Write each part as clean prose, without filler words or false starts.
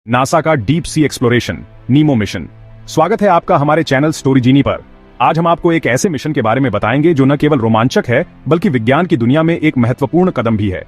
NASA का deep sea exploration नीमो mission. स्वागत है आपका हमारे चैनल स्टोरी जीनी पर। आज हम आपको एक ऐसे मिशन के बारे में बताएंगे जो न केवल रोमांचक है बल्कि विज्ञान की दुनिया में एक महत्वपूर्ण कदम भी है।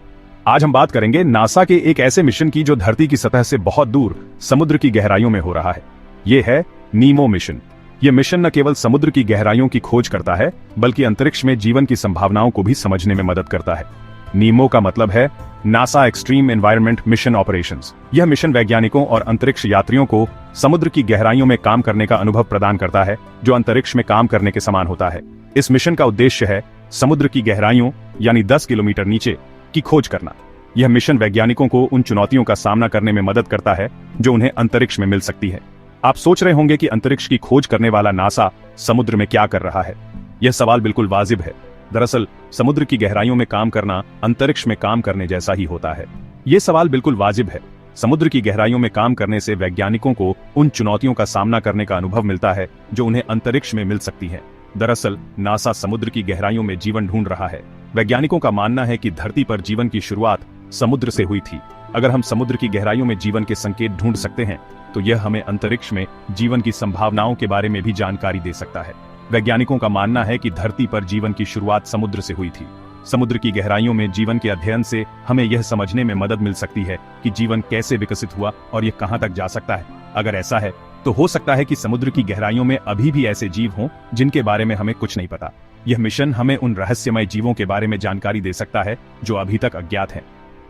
आज हम बात करेंगे नासा के एक ऐसे मिशन की जो धरती की सतह से बहुत दूर समुद्र की गहराइयों में हो रहा है। ये है नीमो मिशन। यह मिशन न केवल समुद्र की गहराइयों की खोज करता है बल्कि अंतरिक्ष में जीवन की संभावनाओं को भी समझने में मदद करता है। नीमो का मतलब है NASA extreme environment mission operations. यह मिशन वैज्ञानिकों और अंतरिक्ष यात्रियों को समुद्र की गहराइयों में काम करने का अनुभव प्रदान करता है जो अंतरिक्ष में काम करने के समान होता है। इस मिशन का उद्देश्य है समुद्र की गहराइयों यानी 10 किलोमीटर नीचे की खोज करना। यह मिशन वैज्ञानिकों को उन चुनौतियों का सामना करने में मदद करता है जो उन्हें अंतरिक्ष में मिल सकती है। आप सोच रहे होंगे कि अंतरिक्ष की खोज करने वाला नासा समुद्र में क्या कर रहा है। यह सवाल बिल्कुल वाजिब है। दरअसल समुद्र की गहराइयों में काम करना अंतरिक्ष में काम करने जैसा ही होता है। यह सवाल बिल्कुल वाजिब है। समुद्र की गहराइयों में काम करने से वैज्ञानिकों को उन चुनौतियों का सामना करने का अनुभव मिलता है जो उन्हें अंतरिक्ष में मिल सकती है। दरअसल नासा समुद्र की गहराइयों में जीवन ढूंढ रहा है। वैज्ञानिकों का मानना है कि धरती पर जीवन की शुरुआत समुद्र से हुई थी। अगर हम समुद्र की गहराइयों में जीवन के संकेत ढूंढ सकते हैं तो यह हमें अंतरिक्ष में जीवन की संभावनाओं के बारे में भी जानकारी दे सकता है। वैज्ञानिकों का मानना है कि धरती पर जीवन की शुरुआत समुद्र से हुई थी। समुद्र की गहराइयों में जीवन के अध्ययन से हमें यह समझने में मदद मिल सकती है कि जीवन कैसे विकसित हुआ और यह कहां तक जा सकता है। अगर ऐसा है तो हो सकता है कि समुद्र की गहराइयों में अभी भी ऐसे जीव हों जिनके बारे में हमें कुछ नहीं पता। यह मिशन हमें उन रहस्यमय जीवों के बारे में जानकारी दे सकता है जो अभी तक अज्ञात हैं।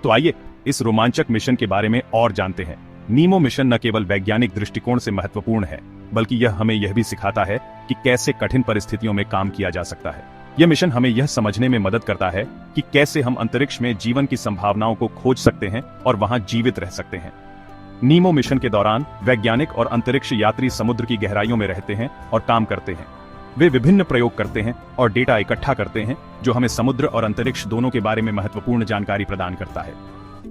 तो आइए इस रोमांचक मिशन के बारे में और जानते हैं। नीमो मिशन न केवल वैज्ञानिक दृष्टिकोण से महत्वपूर्ण है बल्कि यह हमें यह भी सिखाता है कि कैसे कठिन परिस्थितियों में काम किया जा सकता है। यह मिशन हमें यह समझने में मदद करता है कि कैसे हम अंतरिक्ष में जीवन की संभावनाओं को खोज सकते हैं और वहां जीवित रह सकते हैं। नीमो मिशन के दौरान वैज्ञानिक और अंतरिक्ष यात्री समुद्र की गहराइयों में रहते हैं और काम करते हैं। वे विभिन्न प्रयोग करते हैं और डेटा इकट्ठा करते हैं जो हमें समुद्र और अंतरिक्ष दोनों के बारे में महत्वपूर्ण जानकारी प्रदान करता है।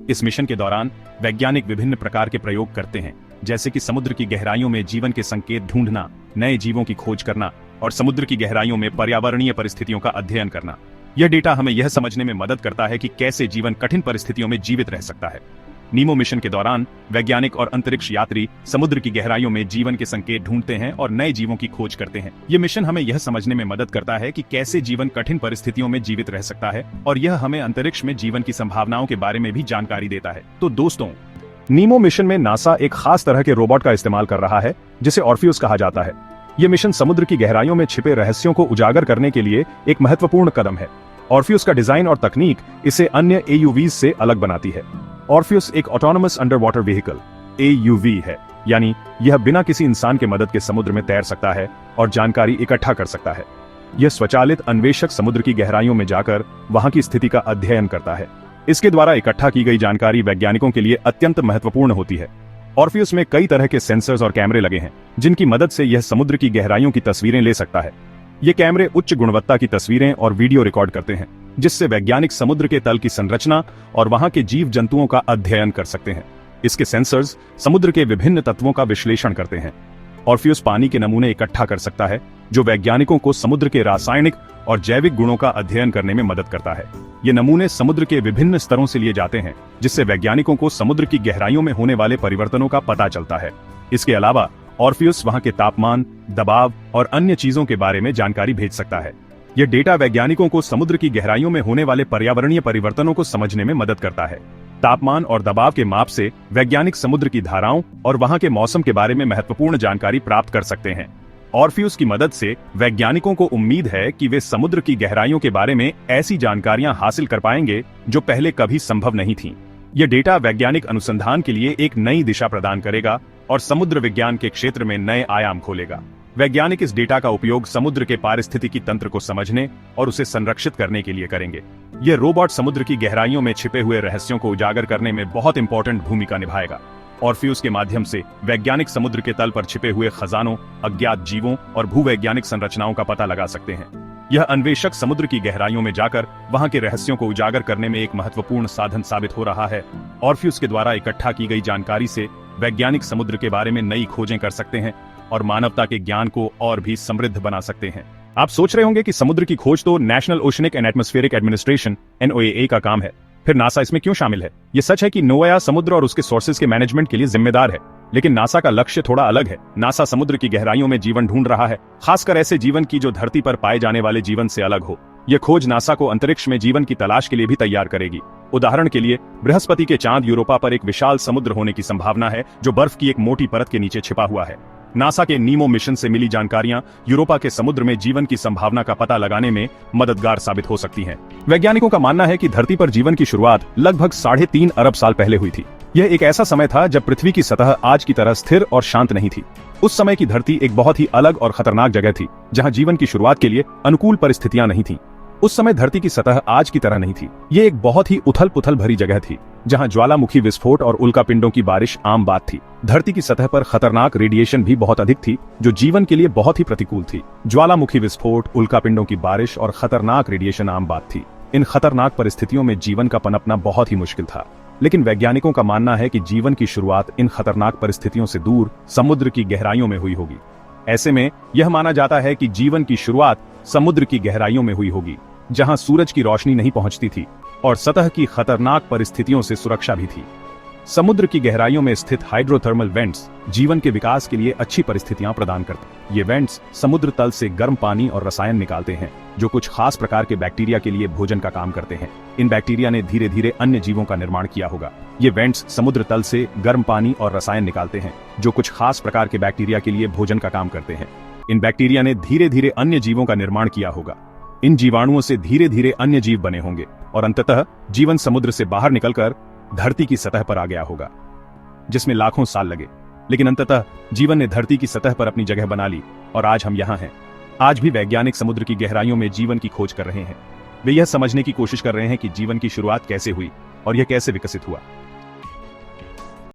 इस मिशन के दौरान वैज्ञानिक विभिन्न प्रकार के प्रयोग करते हैं जैसे कि समुद्र की गहराइयों में जीवन के संकेत ढूंढना, नए जीवों की खोज करना और समुद्र की गहराइयों में पर्यावरणीय परिस्थितियों का अध्ययन करना। यह डेटा हमें यह समझने में मदद करता है कि कैसे जीवन कठिन परिस्थितियों में जीवित रह सकता है। नीमो मिशन के दौरान वैज्ञानिक और अंतरिक्ष यात्री समुद्र की गहराइयों में जीवन के संकेत ढूंढते हैं और नए जीवों की खोज करते हैं। यह मिशन हमें यह समझने में मदद करता है कि कैसे जीवन कठिन परिस्थितियों में जीवित रह सकता है और यह हमें अंतरिक्ष में जीवन की संभावनाओं के बारे में भी जानकारी देता है। तो दोस्तों, नीमो मिशन में नासा एक खास तरह के रोबोट का इस्तेमाल कर रहा है जिसे ऑर्फियस कहा जाता है। यह मिशन समुद्र की गहराइयों में छिपे रहस्यों को उजागर करने के लिए एक महत्वपूर्ण कदम है। ऑर्फियस का डिजाइन और तकनीक इसे अन्य AUVs से अलग बनाती है। ऑर्फियस एक autonomous under water vehicle AUV है, यानी यह बिना किसी इंसान के मदद के समुद्र में तैर सकता है और जानकारी इकट्ठा कर सकता है। यह स्वचालित अन्वेषक समुद्र की गहराइयों में जाकर वहां की स्थिति का अध्ययन करता है। इसके द्वारा इकट्ठा की गई जानकारी वैज्ञानिकों के लिए अत्यंत महत्वपूर्ण होती है। ऑर्फियस में कई तरह के सेंसर्स और कैमरे लगे हैं जिनकी मदद से यह समुद्र की गहराइयों की तस्वीरें ले सकता है। ये कैमरे उच्च गुणवत्ता की तस्वीरें और वीडियो रिकॉर्ड करते हैं जिससे वैज्ञानिक समुद्र के तल की संरचना और वहां के जीव जंतुओं का अध्ययन कर सकते हैं। इसके सेंसर्स समुद्र के विभिन्न तत्वों का विश्लेषण करते हैं। ऑर्फियस पानी के नमूने इकट्ठा कर सकता है जो वैज्ञानिकों को समुद्र के रासायनिक और जैविक गुणों का अध्ययन करने में मदद करता है। ये नमूने समुद्र के विभिन्न स्तरों से लिए जाते हैं जिससे वैज्ञानिकों को समुद्र की गहराइयों में होने वाले परिवर्तनों का पता चलता है। इसके अलावा ऑर्फियस वहां के तापमान, दबाव और अन्य चीजों के बारे में जानकारी भेज सकता है। यह डेटा वैज्ञानिकों को समुद्र की गहराइयों में होने वाले पर्यावरणीय परिवर्तनों को समझने में मदद करता है। तापमान और दबाव के माप से वैज्ञानिक समुद्र की धाराओं और वहां के मौसम के बारे में महत्वपूर्ण जानकारी प्राप्त कर सकते हैं। ऑर्फियस की मदद से वैज्ञानिकों को उम्मीद है कि वे समुद्र की गहराइयों के बारे में ऐसी जानकारियां हासिल कर पाएंगे जो पहले कभी संभव नहीं थी। यह डेटा वैज्ञानिक अनुसंधान के लिए एक नई दिशा प्रदान करेगा और समुद्र विज्ञान के क्षेत्र में नए आयाम खोलेगा। वैज्ञानिक इस डेटा का उपयोग समुद्र के पारिस्थितिकी तंत्र को समझने और उसे संरक्षित करने के लिए करेंगे। यह रोबोट समुद्र की गहराइयों में छिपे हुए रहस्यों को उजागर करने में बहुत इंपॉर्टेंट भूमिका निभाएगा। ऑर्फियस के माध्यम से वैज्ञानिक समुद्र के तल पर छिपे हुए खजानों, अज्ञात जीवों और भूवैज्ञानिक संरचनाओं का पता लगा सकते हैं। यह अन्वेषक समुद्र की गहराइयों में जाकर वहां के रहस्यों को उजागर करने में एक महत्वपूर्ण साधन साबित हो रहा है। ऑर्फियस के द्वारा इकट्ठा की गई जानकारी से वैज्ञानिक समुद्र के बारे में नई खोजें कर सकते हैं और मानवता के ज्ञान को और भी समृद्ध बना सकते हैं। आप सोच रहे होंगे कि समुद्र की खोज तो national oceanic and atmospheric administration NOAA का काम है, फिर नासा इसमें क्यों शामिल है? ये सच है कि नोआया समुद्र और उसके सोर्सेज के मैनेजमेंट के लिए जिम्मेदार है, लेकिन नासा का लक्ष्य थोड़ा अलग है। नासा समुद्र की गहराइयों में जीवन ढूंढ रहा है, खासकर ऐसे जीवन की जो धरती पर पाए जाने वाले जीवन से अलग हो। यह खोज नासा को अंतरिक्ष में जीवन की तलाश के लिए भी तैयार करेगी। उदाहरण के लिए, बृहस्पति के चांद यूरोपा पर एक विशाल समुद्र होने की संभावना है जो बर्फ की एक मोटी परत के नीचे छिपा हुआ है। नासा के नीमो मिशन से मिली जानकारियां यूरोपा के समुद्र में जीवन की संभावना का पता लगाने में मददगार साबित हो सकती हैं। वैज्ञानिकों का मानना है कि धरती पर जीवन की शुरुआत लगभग 3.5 अरब साल पहले हुई थी। यह एक ऐसा समय था जब पृथ्वी की सतह आज की तरह स्थिर और शांत नहीं थी। उस समय की धरती एक बहुत ही अलग और खतरनाक जगह थी, जहां जीवन की शुरुआत के लिए अनुकूल परिस्थितियां नहीं थीं। उस समय धरती की सतह आज की तरह नहीं थी। ये एक बहुत ही उथल पुथल भरी जगह थी, जहां ज्वालामुखी विस्फोट और उल्कापिंडों की बारिश आम बात थी। धरती की सतह पर खतरनाक रेडिएशन भी बहुत अधिक थी, जो जीवन के लिए बहुत ही प्रतिकूल थी। ज्वालामुखी विस्फोट, उल्कापिंडों की बारिश और खतरनाक रेडिएशन आम बात थी। इन खतरनाक परिस्थितियों में जीवन का पनपना बहुत ही मुश्किल था, लेकिन वैज्ञानिकों का मानना है कि जीवन की शुरुआत इन खतरनाक परिस्थितियों से दूर समुद्र की गहराइयों में हुई होगी। ऐसे में यह माना जाता है कि जीवन की शुरुआत समुद्र की गहराइयों में हुई होगी, जहां सूरज की रोशनी नहीं पहुंचती थी और सतह की खतरनाक परिस्थितियों से सुरक्षा भी थी। समुद्र की गहराइयों में स्थित हाइड्रोथर्मल वेंट्स जीवन के विकास के लिए अच्छी परिस्थितियां प्रदान करते हैं। ये वेंट्स समुद्र तल से गर्म पानी और रसायन निकालते हैं, जो कुछ खास प्रकार के बैक्टीरिया के लिए भोजन का काम करते हैं। इन बैक्टीरिया ने धीरे धीरे अन्य जीवों का निर्माण किया होगा। ये वेंट्स समुद्र तल से गर्म पानी और रसायन निकालते हैं, जो कुछ खास प्रकार के बैक्टीरिया के लिए भोजन का काम करते हैं। इन बैक्टीरिया ने धीरे धीरे अन्य जीवों का निर्माण किया होगा। इन जीवाणुओं से धीरे धीरे अन्य जीव बने होंगे और अंततः जीवन समुद्र से बाहर निकलकर धरती की सतह पर आ गया होगा, जिसमें लाखों साल लगे। लेकिन अंततः जीवन ने धरती की सतह पर अपनी जगह बना ली और आज हम यहाँ हैं। आज भी वैज्ञानिक समुद्र की गहराइयों में जीवन की खोज कर रहे हैं। वे यह समझने की कोशिश कर रहे हैं कि जीवन की शुरुआत कैसे हुई और यह कैसे विकसित हुआ।